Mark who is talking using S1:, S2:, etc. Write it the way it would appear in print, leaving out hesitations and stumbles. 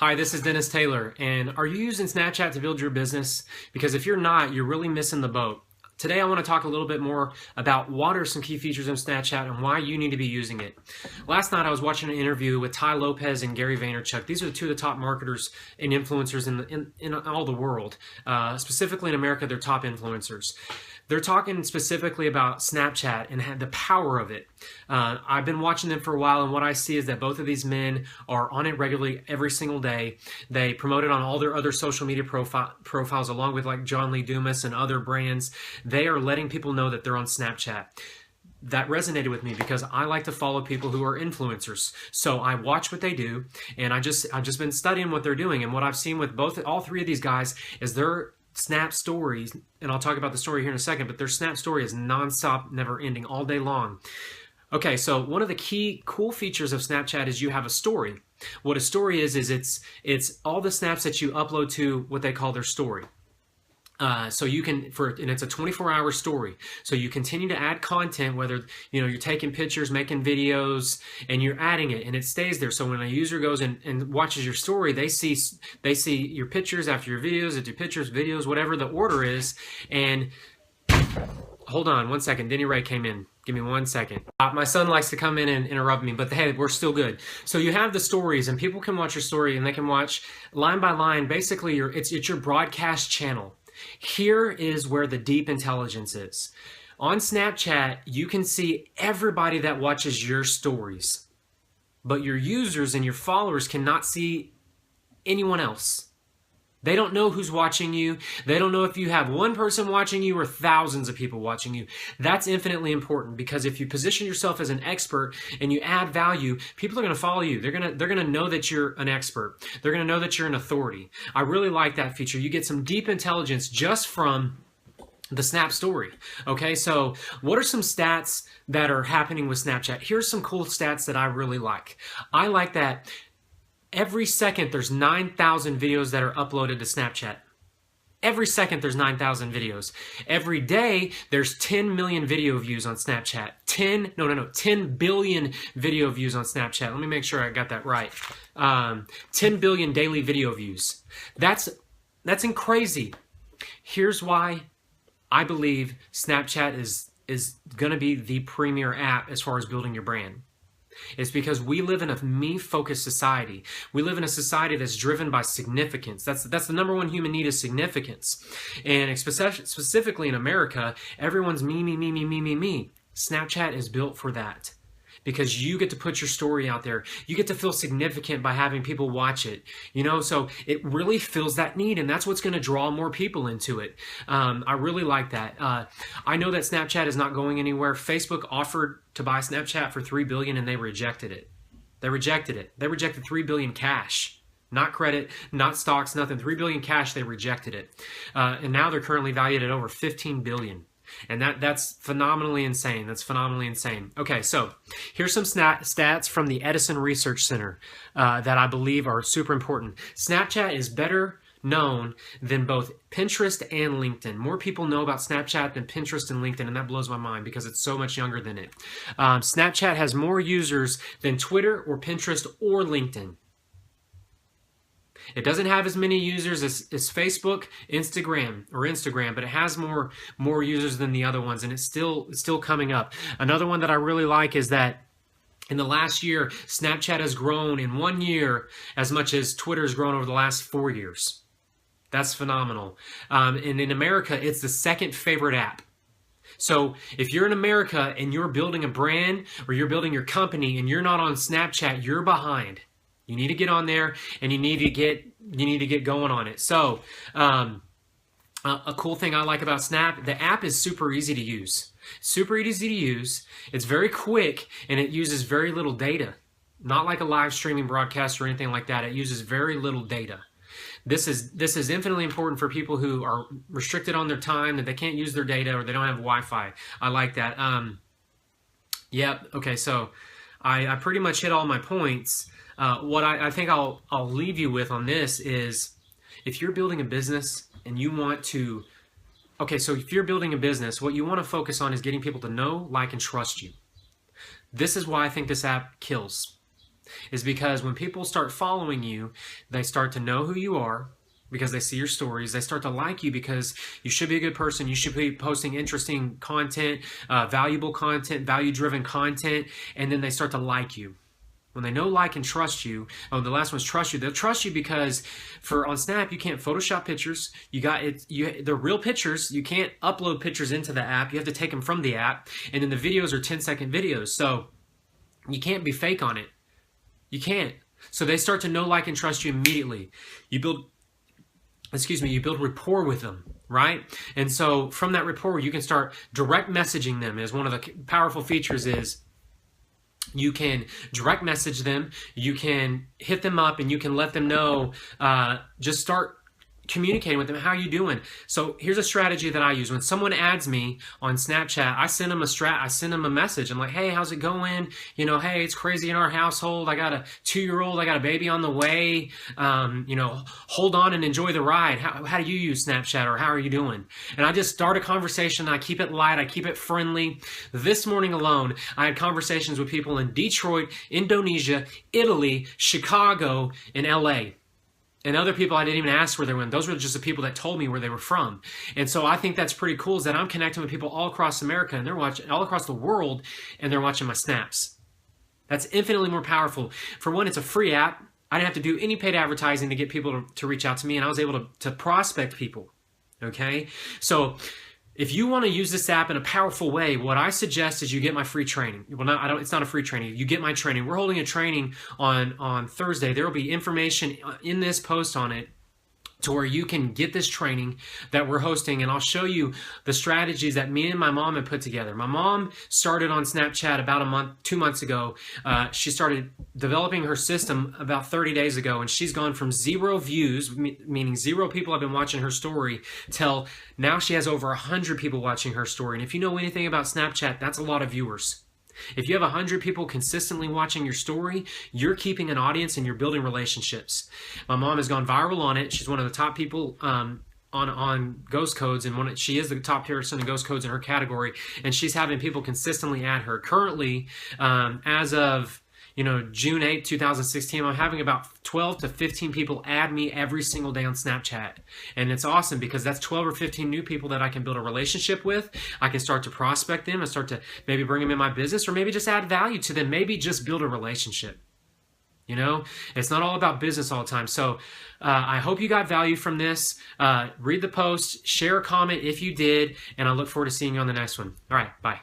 S1: Hi, this is Dennis Taylor, and are you using Snapchat to build your business? Because if you're not, you're really missing the boat. Today I want to talk a little bit more about what are some key features of Snapchat and why you need to be using it. Last night I was watching an interview with Tai Lopez and Gary Vaynerchuk. These are two of the top marketers and influencers in all the world. Specifically in America, they're top influencers. They're talking specifically about Snapchat and the power of it. I've been watching them for a while, and what I see is that both of these men are on it regularly every single day. They promote it on all their other social media profiles, along with like John Lee Dumas and other brands. They are letting people know that they're on Snapchat. That resonated with me because I like to follow people who are influencers. So I watch what they do, and I've just been studying what they're doing. And what I've seen with all three of these guys is their Snap stories, and I'll talk about the story here in a second, but their Snap story is nonstop, never ending, all day long. Okay, so one of the key cool features of Snapchat is you have a story. What a story is it's all the snaps that you upload to what they call their story. So you can, and it's a 24-hour story. So you continue to add content, whether you're taking pictures, making videos, and you're adding it, and it stays there. So when a user goes and watches your story, they see your pictures after your videos, it's your pictures, videos, whatever the order is. And hold on one second, Denny Ray came in. Give me 1 second. My son likes to come in and interrupt me, but hey, we're still good. So you have the stories, and people can watch your story, and they can watch line by line. Basically, it's your broadcast channel. Here is where the deep intelligence is. On Snapchat, you can see everybody that watches your stories, but your users and your followers cannot see anyone else. They don't know who's watching you. They don't know if you have one person watching you or thousands of people watching you. That's infinitely important, because if you position yourself as an expert and you add value, people are going to follow you. They're going to know that you're an expert. They're going to know that you're an authority. I really like that feature. You get some deep intelligence just from the Snap story. Okay, so what are some stats that are happening with Snapchat? Here's some cool stats that I really like. I like that every second there's 9,000 videos that are uploaded to Snapchat. Every second there's 9,000 videos. Every day there's 10 million video views on Snapchat. 10 billion video views on Snapchat. Let me make sure I got that right. 10 billion daily video views. That's crazy. Here's why I believe Snapchat is gonna be the premier app as far as building your brand. It's because we live in a me-focused society. We live in a society that's driven by significance. That's the number one human need, is significance. And specifically in America, everyone's me, me, me, me, me, me, me. Snapchat is built for that, because you get to put your story out there. You get to feel significant by having people watch it. So it really fills that need, and that's what's going to draw more people into it. I really like that. I know that Snapchat is not going anywhere. Facebook offered to buy Snapchat for $3 billion, and they rejected it. They rejected it. They rejected $3 billion cash. Not credit, not stocks, nothing. $3 billion cash, they rejected it. And now they're currently valued at over $15 billion. And that's phenomenally insane. That's phenomenally insane. Okay, so here's some stats from the Edison Research Center that I believe are super important. Snapchat is better known than both Pinterest and LinkedIn. More people know about Snapchat than Pinterest and LinkedIn, and that blows my mind because it's so much younger than it. Snapchat has more users than Twitter or Pinterest or LinkedIn. It doesn't have as many users as Facebook, Instagram, but it has more users than the other ones, and it's still coming up. Another one that I really like is that in the last year, Snapchat has grown in 1 year as much as Twitter has grown over the last 4 years. That's phenomenal. And in America, it's the second favorite app. So if you're in America and you're building a brand or you're building your company and you're not on Snapchat, you're behind. You need to get on there, and you need to get going on it. So a cool thing I like about Snap, the app is super easy to use. Super easy to use. It's very quick, and it uses very little data. Not like a live streaming broadcast or anything like that. It uses very little data. This is infinitely important for people who are restricted on their time, that they can't use their data or they don't have Wi-Fi. I like that. Yep. Okay. So I pretty much hit all my points. What I think I'll leave you with on this is, if you're building a business and you want to, so if you're building a business, what you want to focus on is getting people to know, like, and trust you. This is why I think this app kills. is because when people start following you, they start to know who you are because they see your stories. They start to like you because you should be a good person. You should be posting interesting content, valuable content, value-driven content, and then they start to like you. When they know, like, and trust you, oh, the last one's trust you. They'll trust you because on Snap, you can't Photoshop pictures. They're real pictures. You can't upload pictures into the app. You have to take them from the app. And then the videos are 10-second videos. So you can't be fake on it. You can't. So they start to know, like, and trust you immediately. You build rapport with them, right? And so from that rapport, you can start direct messaging them. As one of the powerful features is, you can direct message them, you can hit them up, and you can let them know, just start communicating with them. How are you doing? So here's a strategy that I use. When someone adds me on Snapchat, I send them a message. I'm like, hey, how's it going? You know, hey, it's crazy in our household. I got a 2-year-old. I got a baby on the way. You know, hold on and enjoy the ride. How do you use Snapchat, or how are you doing? And I just start a conversation. I keep it light. I keep it friendly. This morning alone, I had conversations with people in Detroit, Indonesia, Italy, Chicago, and LA. And other people I didn't even ask where they went. Those were just the people that told me where they were from. And so I think that's pretty cool, is that I'm connecting with people all across America, and they're watching all across the world, and they're watching my snaps. That's infinitely more powerful. For one, it's a free app. I didn't have to do any paid advertising to get people to reach out to me, and I was able to prospect people. Okay? So if you want to use this app in a powerful way, what I suggest is you get my free training. Well, it's not a free training. You get my training. We're holding a training on Thursday. There will be information in this post on it to where you can get this training that we're hosting, and I'll show you the strategies that me and my mom have put together. My mom started on Snapchat about 2 months ago. She started developing her system about 30 days ago, and she's gone from 0 views, meaning 0 people have been watching her story, till now she has over 100 people watching her story. And if you know anything about Snapchat, that's a lot of viewers. If you have 100 people consistently watching your story, you're keeping an audience and you're building relationships. My mom has gone viral on it. She's one of the top people on Ghost Codes, and she is the top person in Ghost Codes in her category, and she's having people consistently add her. Currently, as of June 8, 2016, I'm having about 12 to 15 people add me every single day on Snapchat. And it's awesome because that's 12 or 15 new people that I can build a relationship with. I can start to prospect them and start to maybe bring them in my business, or maybe just add value to them, maybe just build a relationship. You know, it's not all about business all the time. So I hope you got value from this. Read the post, share a comment if you did, and I look forward to seeing you on the next one. All right, bye.